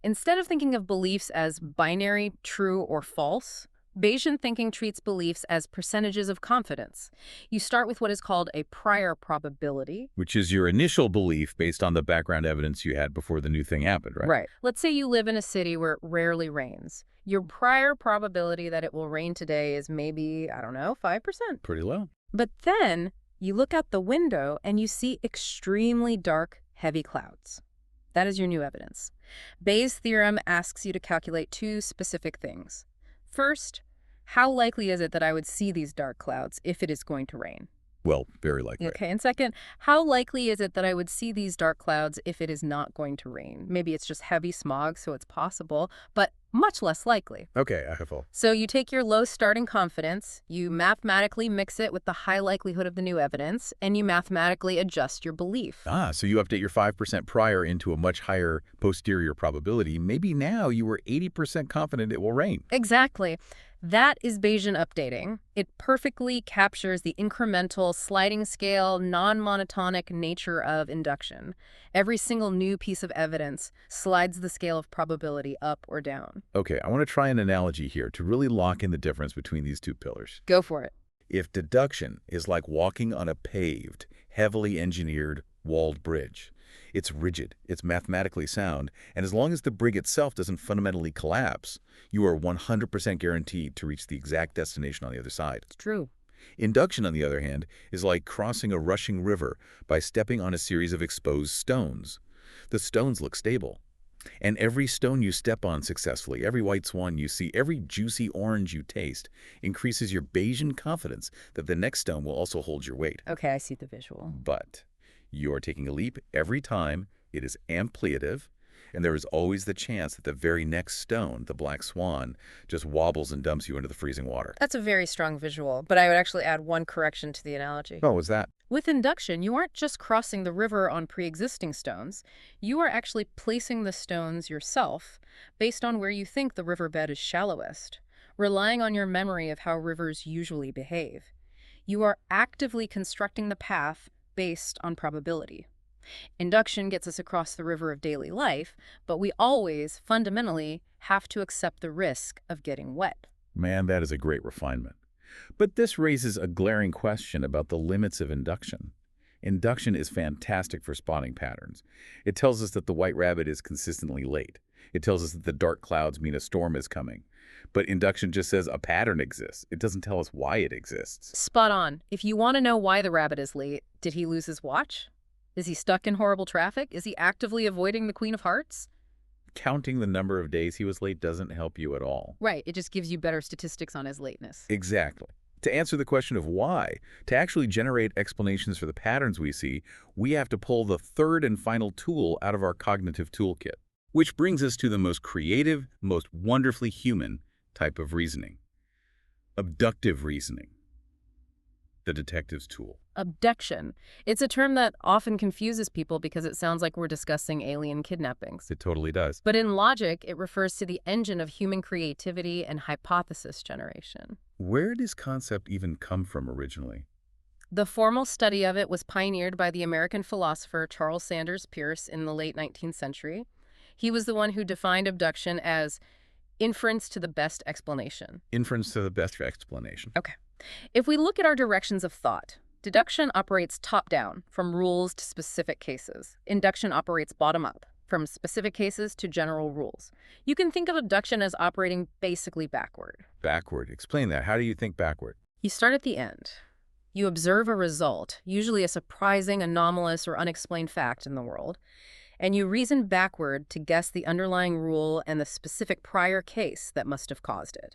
Instead of thinking of beliefs as binary, true or false, Bayesian thinking treats beliefs as percentages of confidence. You start with what is called a prior probability. Which is your initial belief based on the background evidence you had before the new thing happened, right? Right. Let's say you live in a city where it rarely rains. Your prior probability that it will rain today is maybe, I don't know, 5%. Pretty low. But then you look out the window and you see extremely dark, heavy clouds. That is your new evidence. Bayes' theorem asks you to calculate 2 specific things. First, how likely is it that I would see these dark clouds if it is going to rain? Well, very likely. Okay, and second, how likely is it that I would see these dark clouds if it is not going to rain? Maybe it's just heavy smog, so it's possible, but much less likely. Okay, I have full. So you take your low starting confidence, you mathematically mix it with the high likelihood of the new evidence, and you mathematically adjust your belief. So you update your 5% prior into a much higher posterior probability. Maybe now you were 80% confident it will rain. Exactly. That is Bayesian updating. It perfectly captures the incremental, sliding scale, non-monotonic nature of induction. Every single new piece of evidence slides the scale of probability up or down. Okay, I want to try an analogy here to really lock in the difference between these two pillars. Go for it. If deduction is like walking on a paved, heavily engineered, walled bridge, it's rigid, it's mathematically sound, and as long as the bridge itself doesn't fundamentally collapse, you are 100% guaranteed to reach the exact destination on the other side. It's true. Induction, on the other hand, is like crossing a rushing river by stepping on a series of exposed stones. The stones look stable. And every stone you step on successfully, every white swan you see, every juicy orange you taste, increases your Bayesian confidence that the next stone will also hold your weight. Okay, I see the visual. But you're taking a leap every time. It is ampliative. And there is always the chance that the very next stone, the black swan, just wobbles and dumps you into the freezing water. That's a very strong visual, but I would actually add one correction to the analogy. Oh, was that? With induction, you aren't just crossing the river on pre-existing stones. You are actually placing the stones yourself based on where you think the riverbed is shallowest, relying on your memory of how rivers usually behave. You are actively constructing the path based on probability. Induction gets us across the river of daily life, but we always, fundamentally, have to accept the risk of getting wet. Man, that is a great refinement. But this raises a glaring question about the limits of induction. Induction is fantastic for spotting patterns. It tells us that the white rabbit is consistently late. It tells us that the dark clouds mean a storm is coming. But induction just says a pattern exists. It doesn't tell us why it exists. Spot on. If you want to know why the rabbit is late, did he lose his watch? Is he stuck in horrible traffic? Is he actively avoiding the Queen of Hearts? Counting the number of days he was late doesn't help you at all. Right, it just gives you better statistics on his lateness. Exactly. To answer the question of why, to actually generate explanations for the patterns we see, we have to pull the third and final tool out of our cognitive toolkit. Which brings us to the most creative, most wonderfully human type of reasoning. Abductive reasoning. The detective's tool. Abduction. It's a term that often confuses people because it sounds like we're discussing alien kidnappings. It totally does. But in logic, it refers to the engine of human creativity and hypothesis generation. Where did this concept even come from originally? The formal study of it was pioneered by the American philosopher Charles Sanders Peirce in the late 19th century. He was the one who defined abduction as inference to the best explanation. Inference to the best explanation. Okay. If we look at our directions of thought, deduction operates top-down, from rules to specific cases. Induction operates bottom-up, from specific cases to general rules. You can think of abduction as operating basically backward. Backward. Explain that. How do you think backward? You start at the end. You observe a result, usually a surprising, anomalous, or unexplained fact in the world, and you reason backward to guess the underlying rule and the specific prior case that must have caused it.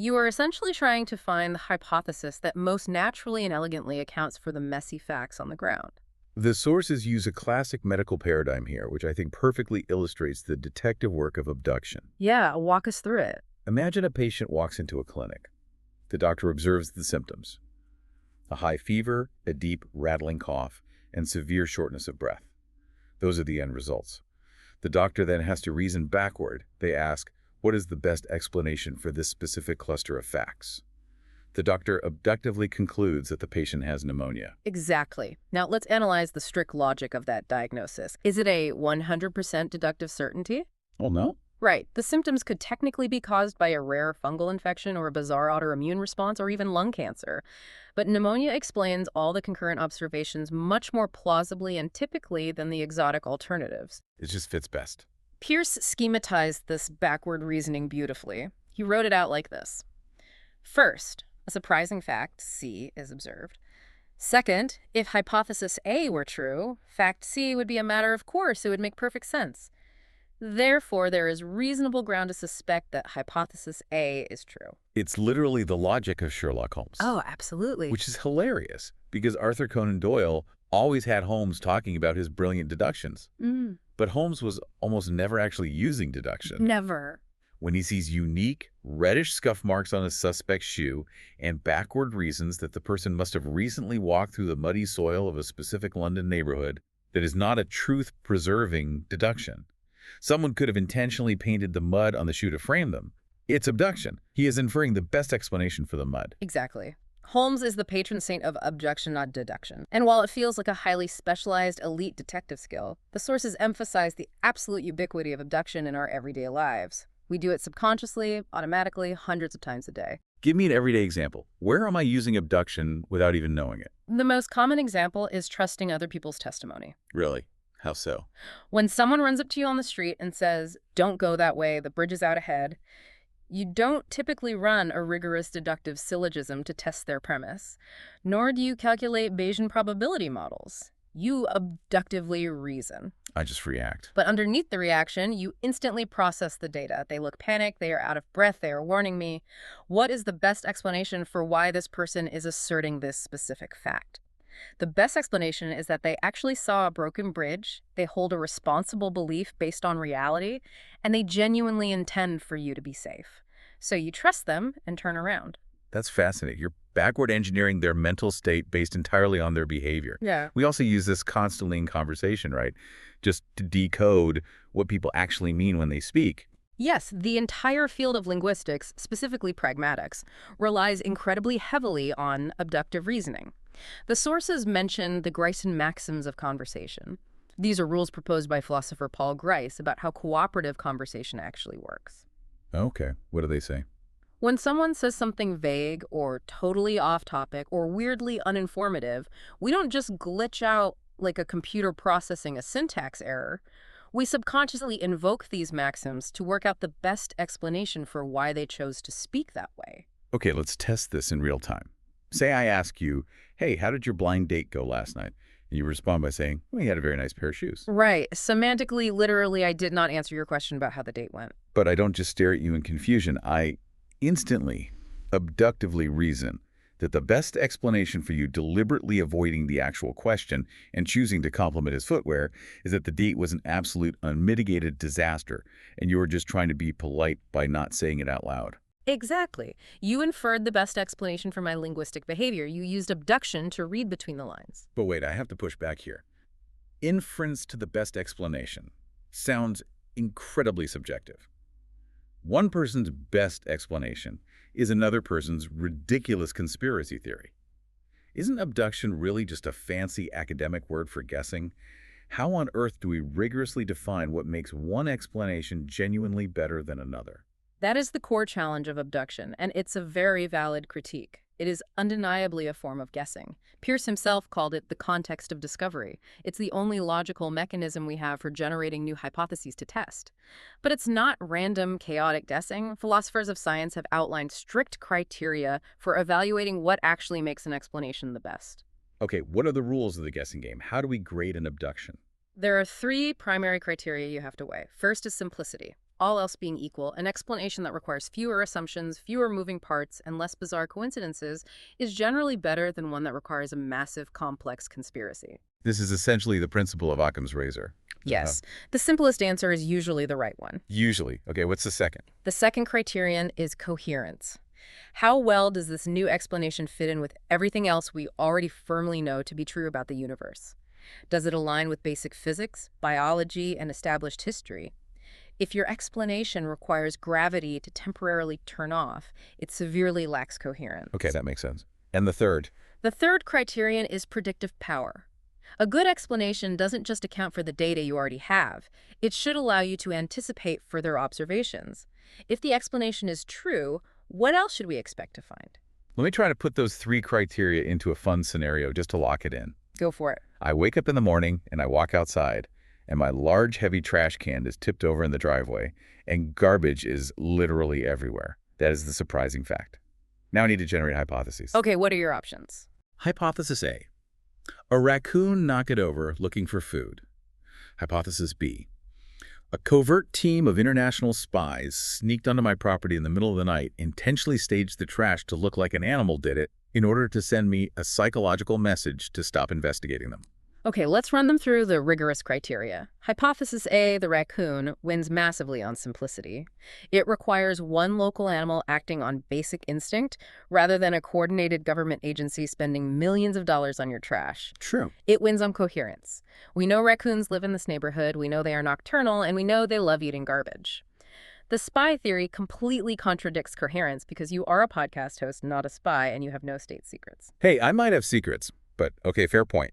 You are essentially trying to find the hypothesis that most naturally and elegantly accounts for the messy facts on the ground. The sources use a classic medical paradigm here, which I think perfectly illustrates the detective work of abduction. Yeah, walk us through it. Imagine a patient walks into a clinic. The doctor observes the symptoms: a high fever, a deep, rattling cough, and severe shortness of breath. Those are the end results. The doctor then has to reason backward. They ask, what is the best explanation for this specific cluster of facts? The doctor abductively concludes that the patient has pneumonia. Exactly. Now let's analyze the strict logic of that diagnosis. Is it a 100% deductive certainty? Oh, no? Right. The symptoms could technically be caused by a rare fungal infection or a bizarre autoimmune response or even lung cancer. But pneumonia explains all the concurrent observations much more plausibly and typically than the exotic alternatives. It just fits best. Peirce schematized this backward reasoning beautifully. He wrote it out like this. First, a surprising fact, C, is observed. Second, if hypothesis A were true, fact C would be a matter of course. It would make perfect sense. Therefore, there is reasonable ground to suspect that hypothesis A is true. It's literally the logic of Sherlock Holmes. Oh, absolutely. Which is hilarious, because Arthur Conan Doyle always had Holmes talking about his brilliant deductions. But Holmes was almost never actually using deduction. Never. When he sees unique, reddish scuff marks on a suspect's shoe and backward reasons that the person must have recently walked through the muddy soil of a specific London neighborhood, that is not a truth-preserving deduction. Someone could have intentionally painted the mud on the shoe to frame them. It's abduction. He is inferring the best explanation for the mud. Exactly. Holmes is the patron saint of abduction, not deduction. And while it feels like a highly specialized, elite detective skill, the sources emphasize the absolute ubiquity of abduction in our everyday lives. We do it subconsciously, automatically, hundreds of times a day. Give me an everyday example. Where am I using abduction without even knowing it? The most common example is trusting other people's testimony. Really? How so? When someone runs up to you on the street and says, "Don't go that way, the bridge is out ahead," you don't typically run a rigorous deductive syllogism to test their premise, nor do you calculate Bayesian probability models. You abductively reason. I just react. But underneath the reaction, you instantly process the data. They look panicked, they are out of breath, they are warning me. What is the best explanation for why this person is asserting this specific fact? The best explanation is that they actually saw a broken bridge, they hold a responsible belief based on reality, and they genuinely intend for you to be safe. So you trust them and turn around. That's fascinating. You're backward engineering their mental state based entirely on their behavior. Yeah. We also use this constantly in conversation, right? Just to decode what people actually mean when they speak. Yes, the entire field of linguistics, specifically pragmatics, relies incredibly heavily on abductive reasoning. The sources mention the Grayson maxims of conversation. These are rules proposed by philosopher Paul Grice about how cooperative conversation actually works. Okay. What do they say? When someone says something vague or totally off topic or weirdly uninformative, we don't just glitch out like a computer processing a syntax error. We subconsciously invoke these maxims to work out the best explanation for why they chose to speak that way. Okay, let's test this in real time. Say I ask you, hey, how did your blind date go last night? And you respond by saying, well, he had a very nice pair of shoes. Right. Semantically, literally, I did not answer your question about how the date went. But I don't just stare at you in confusion. I instantly, abductively reason that the best explanation for you deliberately avoiding the actual question and choosing to compliment his footwear is that the date was an absolute unmitigated disaster, and you were just trying to be polite by not saying it out loud. Exactly. You inferred the best explanation for my linguistic behavior. You used abduction to read between the lines. But wait, I have to push back here. Inference to the best explanation sounds incredibly subjective. One person's best explanation is another person's ridiculous conspiracy theory. Isn't abduction really just a fancy academic word for guessing? How on earth do we rigorously define what makes one explanation genuinely better than another? That is the core challenge of abduction, and it's a very valid critique. It is undeniably a form of guessing. Peirce himself called it the context of discovery. It's the only logical mechanism we have for generating new hypotheses to test. But it's not random, chaotic guessing. Philosophers of science have outlined strict criteria for evaluating what actually makes an explanation the best. Okay, what are the rules of the guessing game? How do we grade an abduction? There are three primary criteria you have to weigh. First is simplicity. All else being equal, an explanation that requires fewer assumptions, fewer moving parts, and less bizarre coincidences is generally better than one that requires a massive, complex conspiracy. This is essentially the principle of Occam's razor. Yes, the simplest answer is usually the right one. Usually. Okay, what's the second? The second criterion is coherence. How well does this new explanation fit in with everything else we already firmly know to be true about the universe? Does it align with basic physics, biology, and established history? If your explanation requires gravity to temporarily turn off, it severely lacks coherence. Okay, that makes sense. And the third? The third criterion is predictive power. A good explanation doesn't just account for the data you already have. It should allow you to anticipate further observations. If the explanation is true, what else should we expect to find? Let me try to put those three criteria into a fun scenario just to lock it in. Go for it. I wake up in the morning and I walk outside, and my large, heavy trash can is tipped over in the driveway, and garbage is literally everywhere. That is the surprising fact. Now I need to generate hypotheses. Okay, what are your options? Hypothesis A. A raccoon knocked it over looking for food. Hypothesis B. A covert team of international spies sneaked onto my property in the middle of the night, intentionally staged the trash to look like an animal did it in order to send me a psychological message to stop investigating them. Okay, let's run them through the rigorous criteria. Hypothesis A, the raccoon, wins massively on simplicity. It requires one local animal acting on basic instinct rather than a coordinated government agency spending millions of dollars on your trash. True. It wins on coherence. We know raccoons live in this neighborhood, we know they are nocturnal, and we know they love eating garbage. The spy theory completely contradicts coherence because you are a podcast host, not a spy, and you have no state secrets. Hey, I might have secrets, but okay, fair point.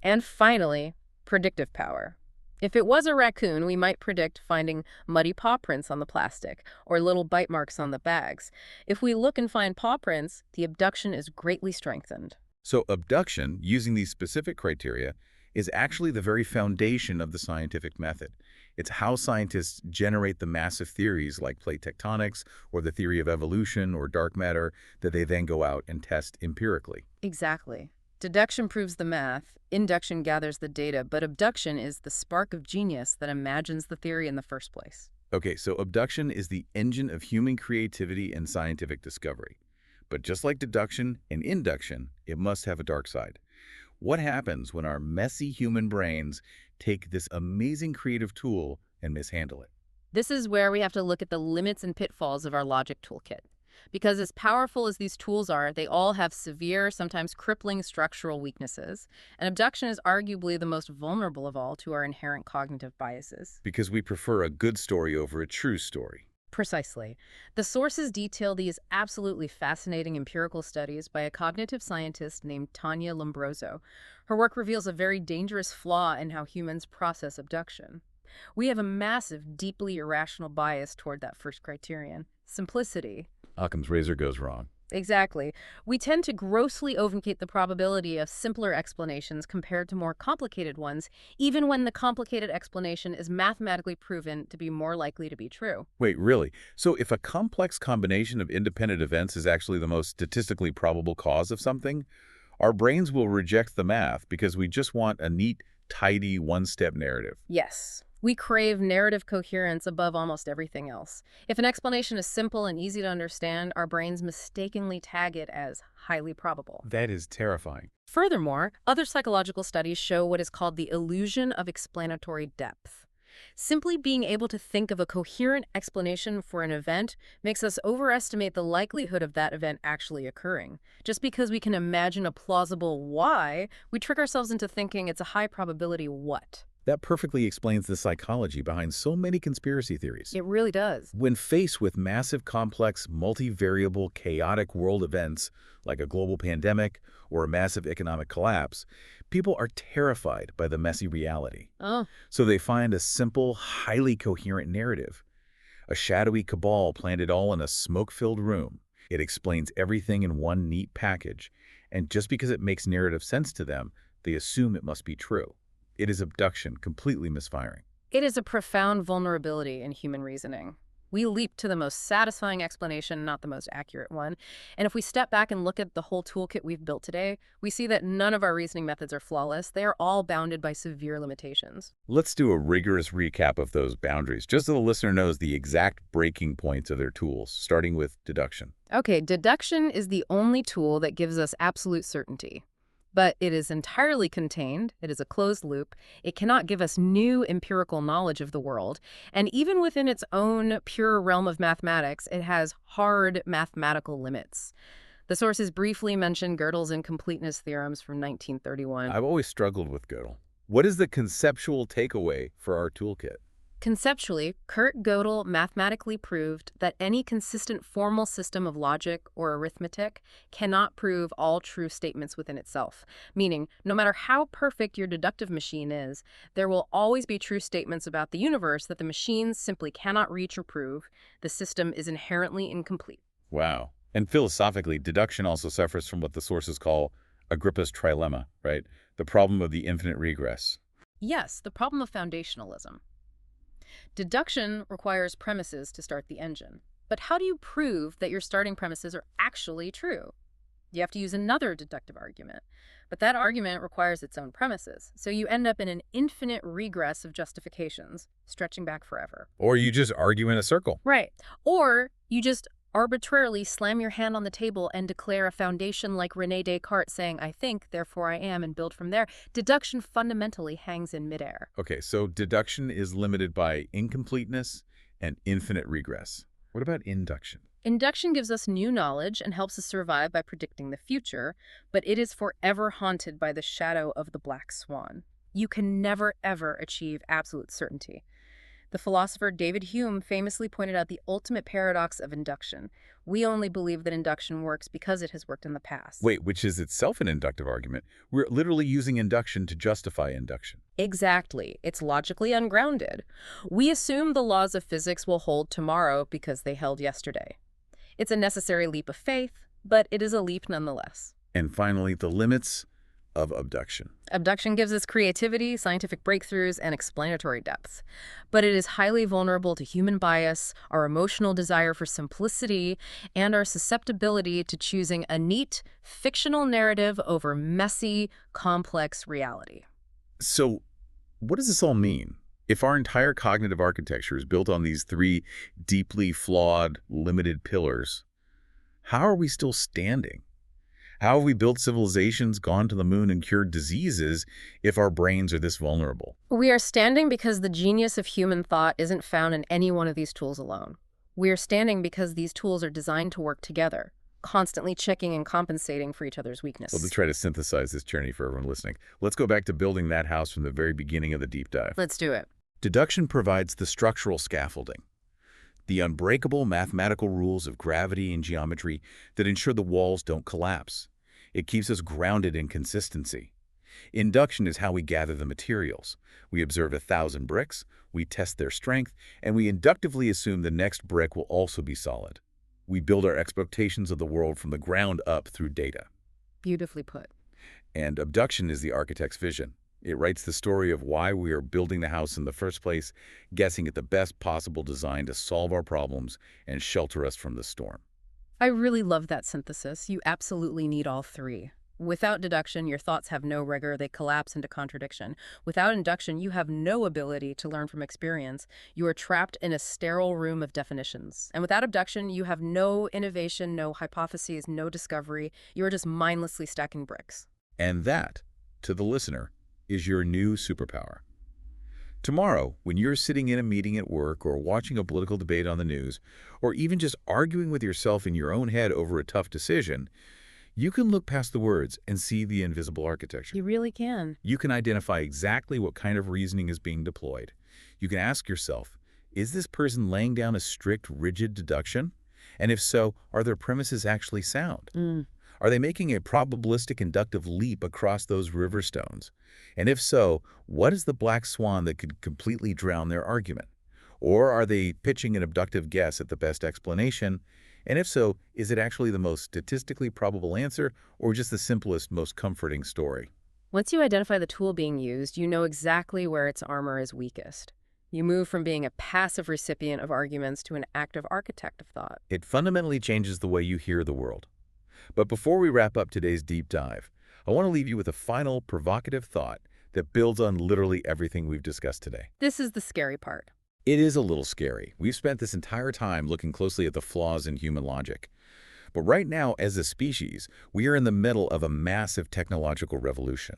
And finally, predictive power. If it was a raccoon, we might predict finding muddy paw prints on the plastic or little bite marks on the bags. If we look and find paw prints, the abduction is greatly strengthened. So abduction, using these specific criteria, is actually the very foundation of the scientific method. It's how scientists generate the massive theories like plate tectonics or the theory of evolution or dark matter that they then go out and test empirically. Exactly. Deduction proves the math, induction gathers the data, but abduction is the spark of genius that imagines the theory in the first place. Okay, so abduction is the engine of human creativity and scientific discovery. But just like deduction and induction, it must have a dark side. What happens when our messy human brains take this amazing creative tool and mishandle it? This is where we have to look at the limits and pitfalls of our logic toolkit. Because as powerful as these tools are, they all have severe, sometimes crippling structural weaknesses. And abduction is arguably the most vulnerable of all to our inherent cognitive biases. Because we prefer a good story over a true story. Precisely. The sources detail these absolutely fascinating empirical studies by a cognitive scientist named Tanya Lombroso. Her work reveals a very dangerous flaw in how humans process abduction. We have a massive, deeply irrational bias toward that first criterion, simplicity. Occam's razor goes wrong. Exactly. We tend to grossly overstate the probability of simpler explanations compared to more complicated ones, even when the complicated explanation is mathematically proven to be more likely to be true. Wait, really? So if a complex combination of independent events is actually the most statistically probable cause of something, our brains will reject the math because we just want a neat, tidy, one-step narrative. Yes. We crave narrative coherence above almost everything else. If an explanation is simple and easy to understand, our brains mistakenly tag it as highly probable. That is terrifying. Furthermore, other psychological studies show what is called the illusion of explanatory depth. Simply being able to think of a coherent explanation for an event makes us overestimate the likelihood of that event actually occurring. Just because we can imagine a plausible why, we trick ourselves into thinking it's a high probability what. That perfectly explains the psychology behind so many conspiracy theories. It really does. When faced with massive, complex, multivariable, chaotic world events like a global pandemic or a massive economic collapse, people are terrified by the messy reality. Oh, So they find a simple, highly coherent narrative. A shadowy cabal planned it all in a smoke-filled room. It explains everything in one neat package. And just because it makes narrative sense to them, they assume it must be true. It is abduction, completely misfiring. it is a profound vulnerability in human reasoning. We leap to the most satisfying explanation, not the most accurate one. And if we step back and look at the whole toolkit we've built today, we see that none of our reasoning methods are flawless. They are all bounded by severe limitations. Let's do a rigorous recap of those boundaries, just so the listener knows the exact breaking points of their tools, starting with deduction. Okay, deduction is the only tool that gives us absolute certainty. But it is entirely contained, it is a closed loop, it cannot give us new empirical knowledge of the world, and even within its own pure realm of mathematics, it has hard mathematical limits. The sources briefly mention Gödel's incompleteness theorems from 1931. I've always struggled with Gödel. What is the conceptual takeaway for our toolkit? Conceptually, Kurt Gödel mathematically proved that any consistent formal system of logic or arithmetic cannot prove all true statements within itself, meaning no matter how perfect your deductive machine is, there will always be true statements about the universe that the machines simply cannot reach or prove. The system is inherently incomplete. Wow. And philosophically, deduction also suffers from what the sources call Agrippa's trilemma, right? The problem of the infinite regress. Yes, the problem of foundationalism. Deduction requires premises to start the engine. But how do you prove that your starting premises are actually true? You have to use another deductive argument. But that argument requires its own premises. So you end up in an infinite regress of justifications, stretching back forever. Or you just argue in a circle. Right. Or you just arbitrarily slam your hand on the table and declare a foundation like René Descartes saying, I think, therefore I am, and build from there. Deduction fundamentally hangs in midair. Okay, so deduction is limited by incompleteness and infinite regress. What about induction? Induction gives us new knowledge and helps us survive by predicting the future, but it is forever haunted by the shadow of the black swan. You can never, ever achieve absolute certainty. The philosopher David Hume famously pointed out the ultimate paradox of induction. We only believe that induction works because it has worked in the past. Wait, which is itself an inductive argument. We're literally using induction to justify induction. Exactly. It's logically ungrounded. We assume the laws of physics will hold tomorrow because they held yesterday. It's a necessary leap of faith, but it is a leap nonetheless. And finally, the limits of abduction. Abduction gives us creativity, scientific breakthroughs, and explanatory depth. But it is highly vulnerable to human bias, our emotional desire for simplicity, and our susceptibility to choosing a neat, fictional narrative over messy, complex reality. So, what does this all mean? If our entire cognitive architecture is built on these three deeply flawed, limited pillars, how are we still standing? How have we built civilizations, gone to the moon, and cured diseases if our brains are this vulnerable? We are standing because the genius of human thought isn't found in any one of these tools alone. We are standing because these tools are designed to work together, constantly checking and compensating for each other's Well, to weakness. try to synthesize this journey for everyone listening, let's go back to building that house from the very beginning of the deep dive. Let's do it. Deduction provides the structural scaffolding, the unbreakable mathematical rules of gravity and geometry that ensure the walls don't collapse. It keeps us grounded in consistency. Induction is how we gather the materials. We observe 1,000 bricks, we test their strength, and we inductively assume the next brick will also be solid. We build our expectations of the world from the ground up through data. Beautifully put. And abduction is the architect's vision. It writes the story of why we are building the house in the first place, guessing at the best possible design to solve our problems and shelter us from the storm. I really love that synthesis. You absolutely need all three. Without deduction, your thoughts have no rigor, they collapse into contradiction. Without induction, you have no ability to learn from experience. You are trapped in a sterile room of definitions. And without abduction, you have no innovation, no hypotheses, no discovery. You are just mindlessly stacking bricks. And that, to the listener, is your new superpower. Tomorrow, when you're sitting in a meeting at work or watching a political debate on the news, or even just arguing with yourself in your own head over a tough decision, you can look past the words and see the invisible architecture. You really can. You can identify exactly what kind of reasoning is being deployed. You can ask yourself, is this person laying down a strict, rigid deduction? And if so, are their premises actually sound? Are they making a probabilistic inductive leap across those river stones? And if so, what is the black swan that could completely drown their argument? Or are they pitching an abductive guess at the best explanation? And if so, is it actually the most statistically probable answer or just the simplest, most comforting story? Once you identify the tool being used, you know exactly where its armor is weakest. You move from being a passive recipient of arguments to an active architect of thought. It fundamentally changes the way you hear the world. But before we wrap up today's deep dive, I want to leave you with a final provocative thought that builds on literally everything we've discussed today. This is the scary part. It is a little scary. We've spent this entire time looking closely at the flaws in human logic. But right now, as a species, we are in the middle of a massive technological revolution.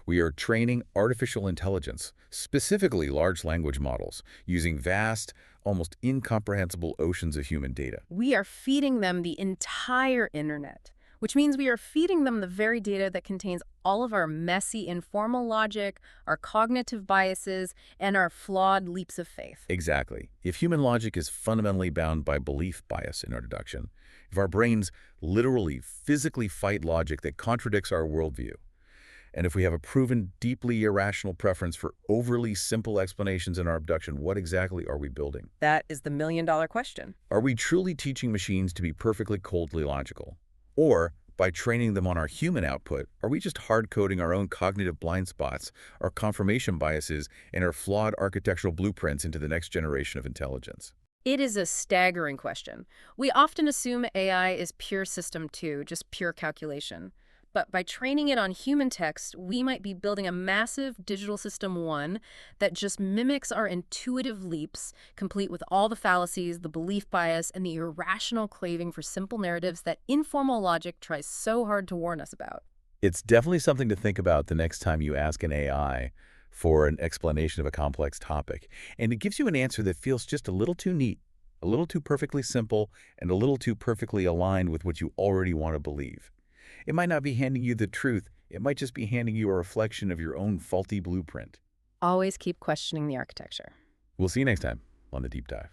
We are training artificial intelligence, specifically large language models, using vast, almost incomprehensible oceans of human data. We are feeding them the entire internet, which means we are feeding them the very data that contains all of our messy informal logic, our cognitive biases, and our flawed leaps of faith. Exactly. If human logic is fundamentally bound by belief bias in our deduction, if our brains literally, physically fight logic that contradicts our worldview, and if we have a proven, deeply irrational preference for overly simple explanations in our abduction, what exactly are we building? That is the million-dollar question. Are we truly teaching machines to be perfectly coldly logical? Or, by training them on our human output, are we just hard-coding our own cognitive blind spots, our confirmation biases, and our flawed architectural blueprints into the next generation of intelligence? It is a staggering question. We often assume AI is pure system 2, just pure calculation. But by training it on human text, we might be building a massive digital system 1 that just mimics our intuitive leaps, complete with all the fallacies, the belief bias, and the irrational craving for simple narratives that informal logic tries so hard to warn us about. It's definitely something to think about the next time you ask an AI for an explanation of a complex topic. And it gives you an answer that feels just a little too neat, a little too perfectly simple, and a little too perfectly aligned with what you already want to believe. It might not be handing you the truth. It might just be handing you a reflection of your own faulty blueprint. Always keep questioning the architecture. We'll see you next time on The Deep Dive.